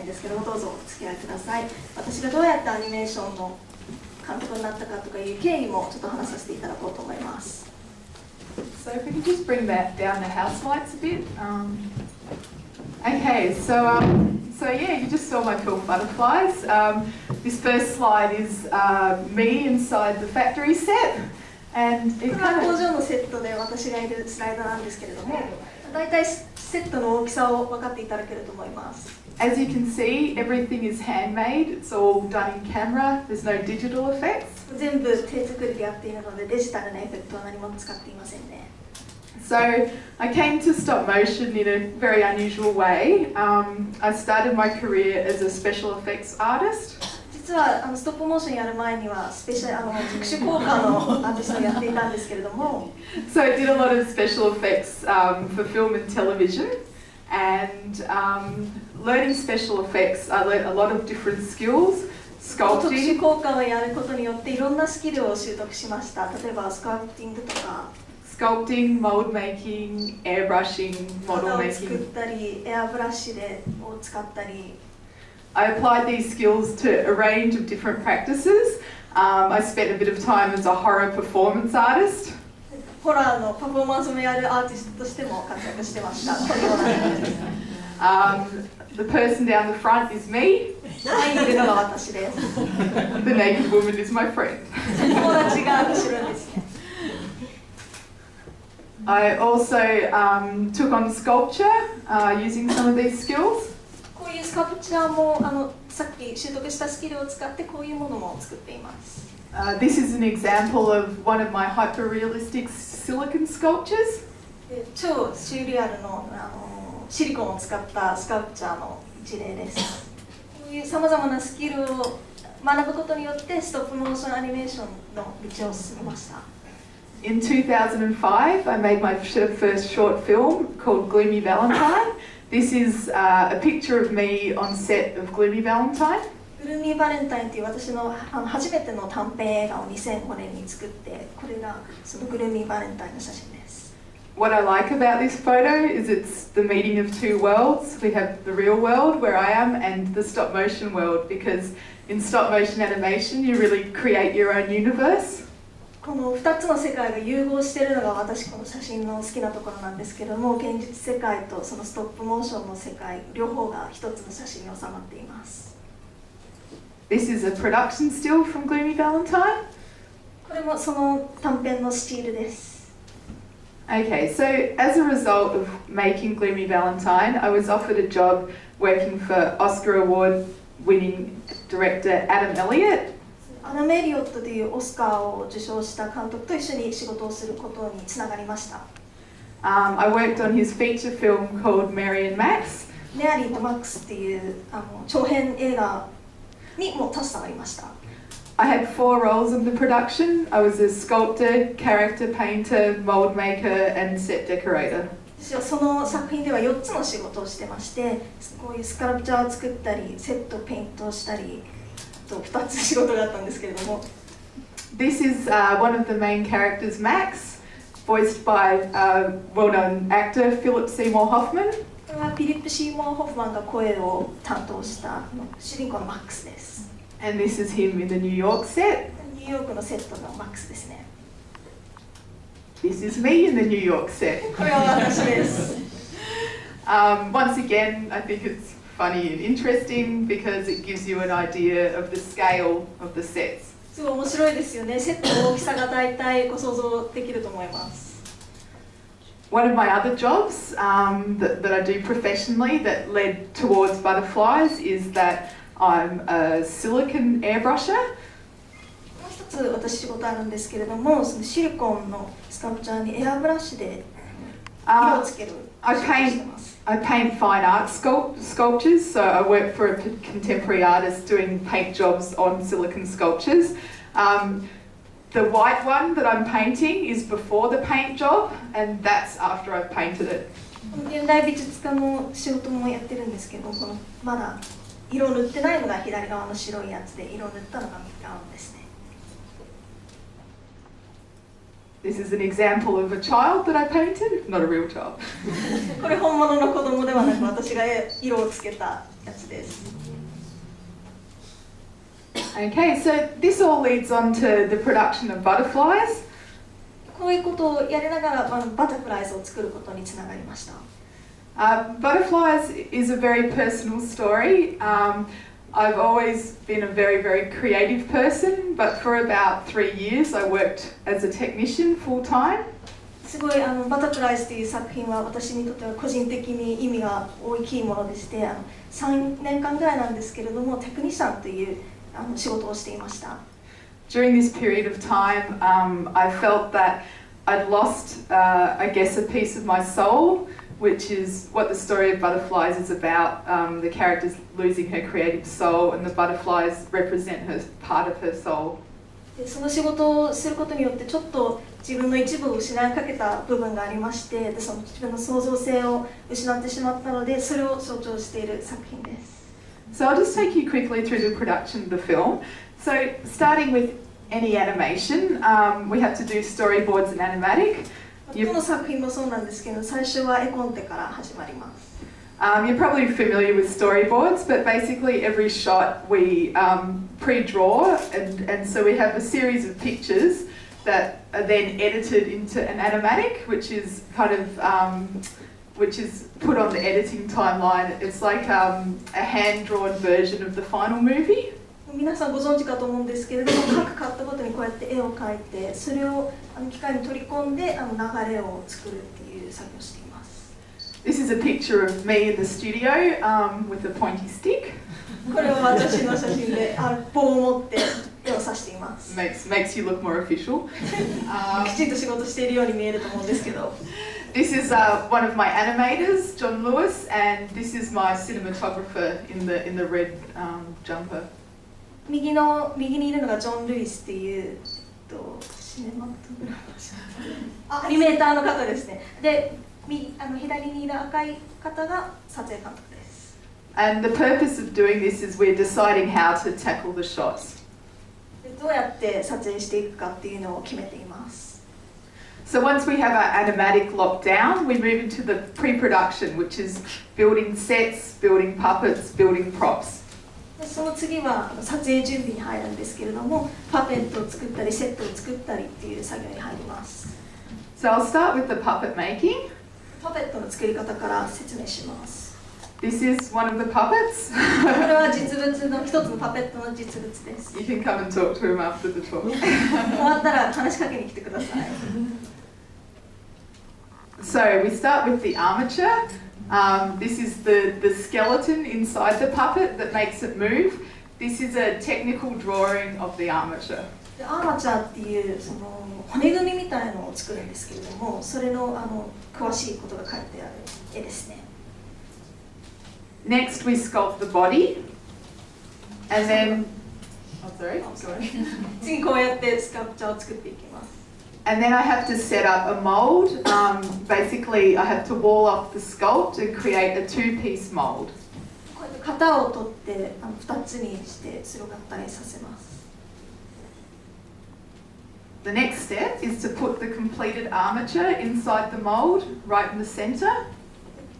んですけども、どうぞお付き合いください。私がどうやってアニメーションの監督になったかとかいう経緯もちょっと話させていただこうと思います。So if we could just bring that down the house lights a bit. Okay, so yeah, you just saw my film Butterflies. This first slide is me inside the factory set, and これは工場のセットで私がいるスライドなんですけれども、だいたいセットの大きさを分かっていただけると思います。As you can see, everything is handmade. It's all done in camera. There's no digital effects. 全部手作りでやっているので、デジタルなエフェクトは何も使っていませんね。So I came to stop motion in a very unusual way. I started my career as a special effects artist. 実はストップモーションやる前には特殊効果のアーティストをやっていたんですけれども、So I did a lot of special effects for film and television, and learning special effects, I learned a lot of different skills. 特 Sculpting, 殊効果をやることによっていろんなスキルを習得しました。例えばスカルプティングとか、mold making, airbrushing, model 型を作っ making. たり、エアブラシを使ったり。I applied these skills to a range of different practices. I spent a bit of time as a horror performance artist. ホラーのパフォーマンスもやるアーティストとしても活躍してました。The person down the front is me. 前にいるのが私です。The naked woman is my friend. 友達が後ろですね。I also took on sculpture using some of these skills. こういうスカプチャーもさっき習得したスキルを使ってこういうものも作っています。This is an example of one of my hyper-realistic silicon sculptures. 超シューリアルのシリコンを使ったスカプチャーの一例です。こういうさまざまなスキルを学ぶことによってストップモーションアニメーションの道を進みました。In 2005, I made my first short film called Gloomy Valentine. This is a picture of me on set of Gloomy Valentine. グルーミーバレンタインという私の初めての短編映画を2005年に作って、これがそのグルーミーバレンタインの写真です。What I like about this photo is it's the meeting of two worlds. We have the real world where I am and the stop motion world, because in stop motion animation you really create your own universe. この2つの世界が融合しているのが私この写真の好きなところなんですけども、現実世界とそのストップモーションの世界両方が一つの写真に収まっています。This is a production still from Gloomy Valentine. これもその短編のスチールです。Okay, so as a result of making Gloomy Valentine, I was offered a job working for Oscar Award-winning director Adam Elliott. アダム・エリオットというオスカーを受賞した監督と一緒に仕事をすることにつながりました。I worked on his feature film called Mary and Max. メアリーとマックスっていう長編映画にも携わりました。I had 4 roles in the production. I was a sculptor, character painter, mold maker, and set decorator. 私はその作品では4つの仕事をしてまして、こういうスカルプチャーを作ったり、セットペイントをしたり、あと2つ仕事があったんですけれども。This is one of the main characters, Max, voiced by well-known actor Philip Seymour Hoffman. これはフィリップ・シーモア・ホフマンが声を担当した主人公のマックスです。And this is him in the New York set. ニューヨークのセットのマックスですね。This is me in the New York set. これは私です。Once again, I think it's funny and interesting because it gives you an idea of the scale of the sets. すごい面白いですよね。セットの大きさが大体ご想像できると思います。One of my other jobs that I do professionally that led towards Butterflies is that I'm a silicon airbrusher. もう一つ私仕事あるんですけれども、そのシリコンのスカルプチャーにエアブラシで色をつける仕事をしてます。I paint fine art sculptures, so I work for a contemporary artist doing paint jobs on silicon sculptures. The white one that I'm painting is before the paint job, and that's after I've painted it. 現代美術家の仕事もやってるんですけど、このまだ色を塗ってないのが左側の白いやつで、色を塗ったのが右側のですね。This is an example of a child that I painted, not a real child. これ本物の子供ではなく私が色をつけたやつです。Okay, so this all leads on to the production of butterflies. こういうことをやりながらバタフライズを作ることにつながりました。Butterflies is a very personal story. I've always been a very, very creative person, but for about 3 years I worked as a technician full time. すごいバタフライズという作品は私にとっては個人的に意味が大きいものでして、3年間ぐらいなんですけれども、テクニシャンという仕事をしていました。During this period of time, I felt that I'd lost, I guess, a piece of my soul, which is what the story of Butterflies is about. The character's losing her creative soul, and the butterflies represent her part of her soul. でその仕事をすることによってちょっと自分の一部を失いかけた部分がありまして、でその自分の創造性を失ってしまったので、それを象徴している作品です。So I'll just take you quickly through the production of the film. So starting with any animation, we have to do storyboards and animatic. どの作品もそうなんですけど、最初は絵コンテから始まります。You're probably familiar with storyboards, but basically every shot we pre-draw, and so we have a series of pictures that are then edited into an animatic, which is kind of which is put on the editing timeline. It's like a hand-drawn version of the final movie. 皆さんご存知かと思うんですけれども、各カットごとにこうやって絵を描いて、それを機械に取り込んで流れを作るっていう作業をしています。This is a picture of me in the studio with a pointy stick. これは私の写真で棒を持って絵を指しています。Makes you look more official. きちんと仕事しているように見えると思うんですけど。This is one of my animators, John Lewis, and this is my cinematographer in the red jumper. 右にいるのがジョン・ルイスっていうシネマトグラファー、アニメーターの方ですね。で、左にいる赤い方が撮影監督です。And the purpose of doing this is we're deciding how to tackle the shots. どうやって撮影していくかっていうのを決めています。So once we have our animatic locked down, we move into the pre-production, which is building sets, building puppets, building props. でその次は撮影準備に入るんですけれども、パペットを作ったりセットを作ったりっていう作業に入ります。So I'll start with the puppet making. パペットの作り方から説明します。This is one of the puppets. これは実物の一つのパペットの実物です。You can come and talk to him after the talk. 終わったら話しかけに来てください。So we start with the armature. This is the skeleton inside the puppet that makes it move. This is a technical drawing of the armature. アーマチャーっていうその骨組みみたいのを作るんですけれども、それの詳しいことが書いてある絵ですね。Next we sculpt the body, and then sorry. 次こうやってスカルプチャーを作っていきます。And then I have to set up a mold. Basically, I have to wall off the sculpt and create a two-piece mold. こうやって型を取って2つにしてそれを合体させます。The next step is to put the completed armature inside the mold, right in the center.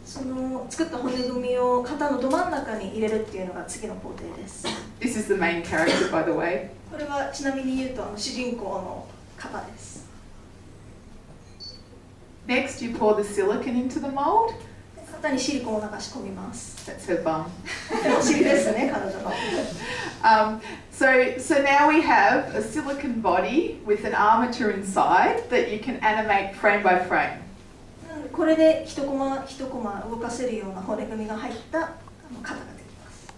その作った骨組みを型のど真ん中に入れるっていうのが次の工程です。This is the main character, by the way. これはちなみに言うと主人公の型です。Next, you pour the silicone into the mold. 型にシリコンを流し込みます。That's her bum. お尻ですね、彼女の。So now we have a silicone body with an armature inside that you can animate frame by frame. これで一コマ一コマ動かせるような骨組みが入った型ができます。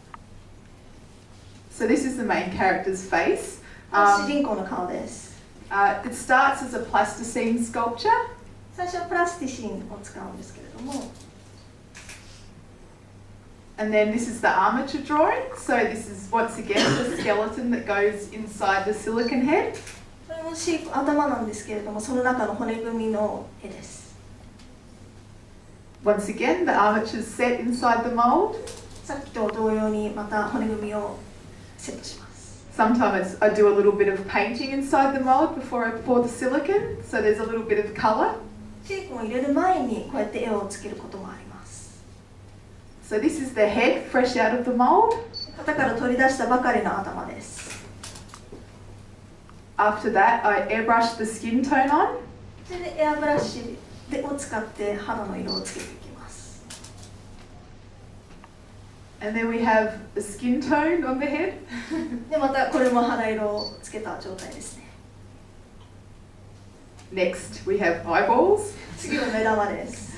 So this is the main character's face. 主人公の顔です。It starts as a plasticine sculpture. 最初はプラスティシンを使うんですけれども。And then this is the armature drawing. So this is once again the skeleton that goes inside the silicone head. これも頭なんですけれども、その中の骨組みの絵です。Once again, the armature is set inside the mold. さっきと同様にまた骨組みをセットします。Sometimes I do a little bit of painting inside the mold before I pour the silicone, so there's a little bit of colour. シリコンを入れる前にこうやって絵をつけることもあります。 So this is the head fresh out of the mold. 型から取り出したばかりの頭です。 After that, I airbrush the skin tone on. それでエアブラシを使って肌の色をつけていきます。 And then we have the skin tone on the head. でまたこれも肌色をつけた状態ですね。 Next, we have eyeballs. 次は目玉です。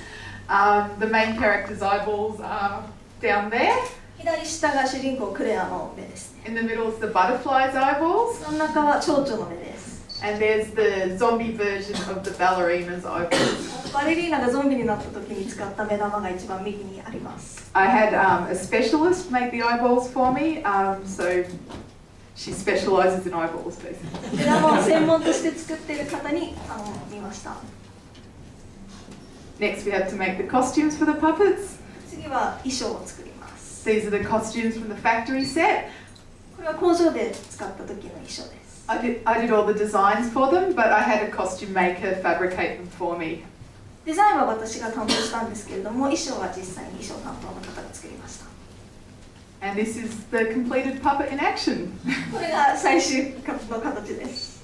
The main character's eyeballs are down there. 左下が主人公クレアの目ですね。 In the middle is the butterfly's eyeballs. 真ん中は蝶々の目です。 And there's the zombie version of the ballerina's eyeballs. バレリーナがゾンビになった時に使った目玉が一番右にあります。 I had a specialist make the eyeballs for me, so she specialises in eyeballs, basically. 目玉を専門として作っている方に見ました。 Next, we have to make the costumes for the puppets. 次は衣装を作ります。 These are the costumes from the factory set. これは工場で使った時の衣装です。 I did all the designs for them, but I had a costume maker fabricate them for me. デザインは私が担当したんですけれども、衣装は実際に衣装担当の方が作りました。 And this is the completed puppet in action. これが最終の形です。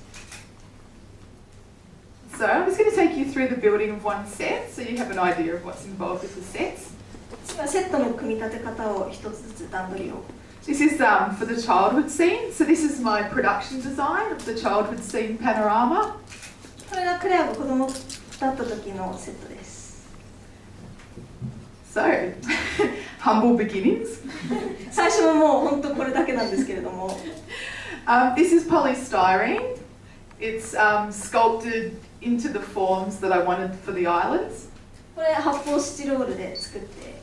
So I'm just going to take you through the building of one set, so you have an idea of what's involved with the sets. 次はセットの組み立て方を一つずつ段取りを。 This is for the childhood scene. So this is my production design of the childhood scene panorama. これがクレアが子供だった時のセットです。 So, humble beginnings. 最初はもう本当これだけなんですけれども、 This is polystyrene. It's sculpted into the forms that I wanted for the islands. これ発泡スチロールで作っている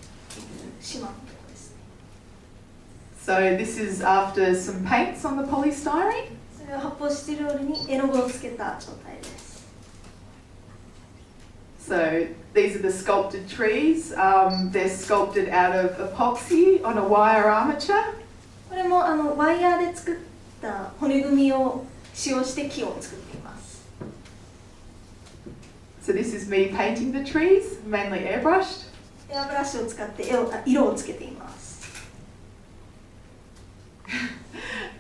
島のところですね。 So this is after some paints on the polystyrene. それは発泡スチロールに絵の具をつけた状態です。 So these are the sculpted trees. They're sculpted out of epoxy on a wire armature. これもワイヤーで作った骨組みを使用して木を作っています。 So this is me painting the trees, mainly airbrushed. エアブラシを使って色をつけています。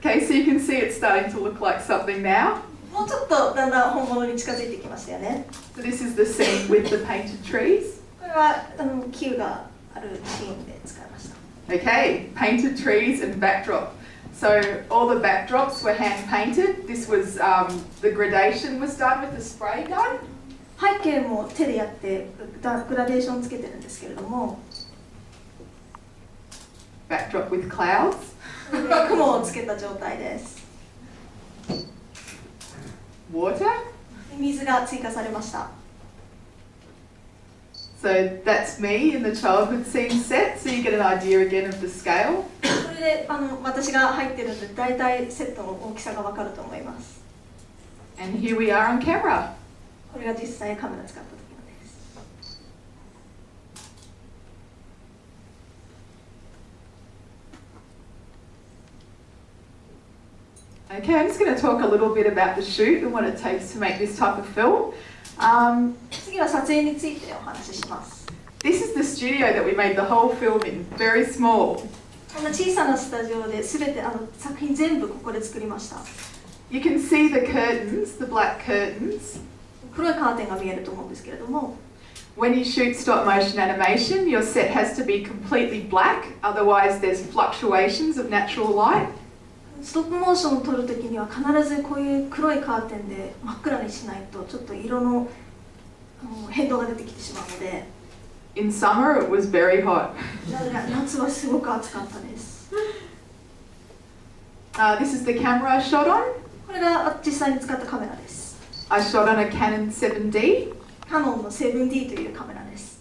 Okay, so you can see it's starting to look like something now. もうちょっとだんだん本物に近づいてきましたよね。 So this is the scene with the painted trees. これは木があるシーンで使いました。 Okay, painted trees and backdrop. So all the backdrops were hand painted. This was the gradation was done with a spray gun. 背景も手でやってグラデーションつけてるんですけれども、 Backdrop with clouds. 雲をつけた状態です。 Water. 水が追加されました。 So that's me in the childhood scene set. So you get an idea again of the scale. これで私が入ってるんで大体セットの大きさがわかると思います。 And here we are on camera. これが実際カメラ使った時のです。 Okay, I'm just going to talk a little bit about the shoot and what it takes to make this type of film. 次は撮影についてお話しします。 This is the studio that we made the whole film in, very small. こんな小さなスタジオで全て作品全部ここで作りました。 You can see the curtains, the black curtains. 黒いカーテンが見えると思うんですけれども、 When you shoot stop motion animation, your set has to be completely black, otherwise there's fluctuations of natural light. ストップモーションを撮るときには必ずこういう黒いカーテンで真っ暗にしないとちょっと色の変動が出てきてしまうので、 In summer, it was very hot. 夏はすごく暑かったです。 This is the camera I shot on. これが実際に使ったカメラです。 I shot on a Canon 7D. カノンの 7D というカメラです。